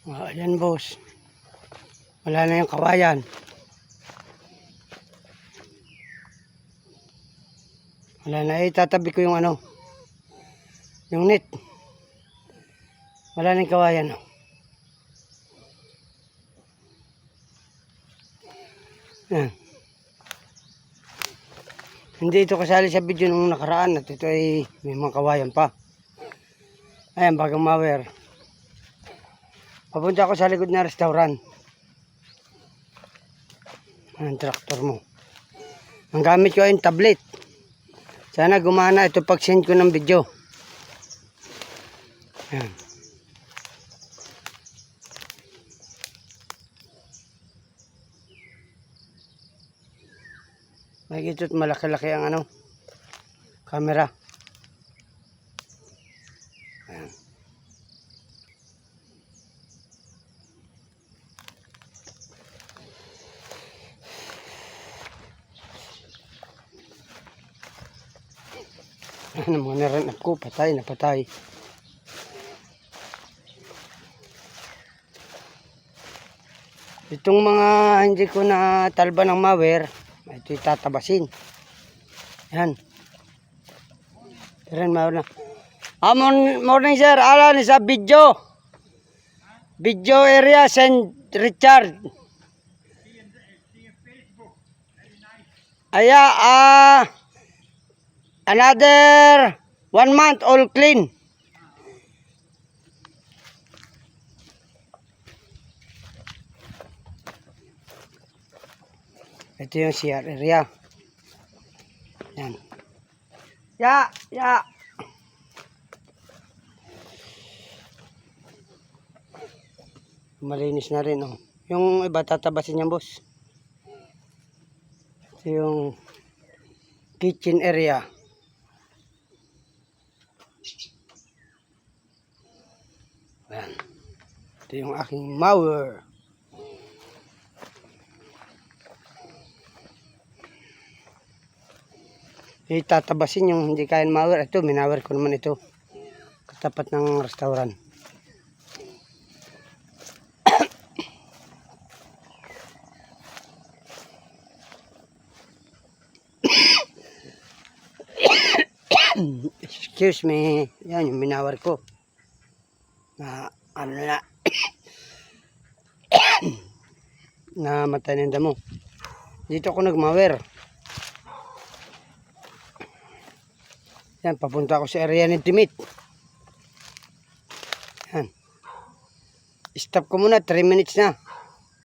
Ayan boss. Wala na yung kawayan. Wala na. Tatabi ko yung ano. Yung net. Wala na yung kawayan. Ayan. Hindi ito kasali sa video nung nakaraan at ito ay may mga kawayan pa. Ayan, bagang mower. Papunta ako sa likod na restaurant. Ang traktor mo. Ang gamit ko ay tablet. Sana gumana ito pag send ko ng video. Ayan. Makikita at malaki-laki ang ano, camera. Ayan. Ano mga naranap ko, patay na patay. Itong mga hindi ko na talba ng mower, ito itatabasin. Yan. Teren mower na. Morning sir, alan sa video. Video area St. Richard. Aya, another 1 month all clean. Ito yung CR area. Yan. Ya. Malinis na rin, oh. Yung iba tatabasin niyan, boss. Ito yung kitchen area. Yan. Ito yung aking mower. Itatabasin yung hindi kaya mower. Ito, minower ko naman ito. Katapat ng restaurant. Excuse me. Yan yung minower ko. Na ano na. Na mataninda mo. Dito ako nagmower. Yan, papunta ako sa area ng Timit. Yan. Stop ko muna, 3 minutes na.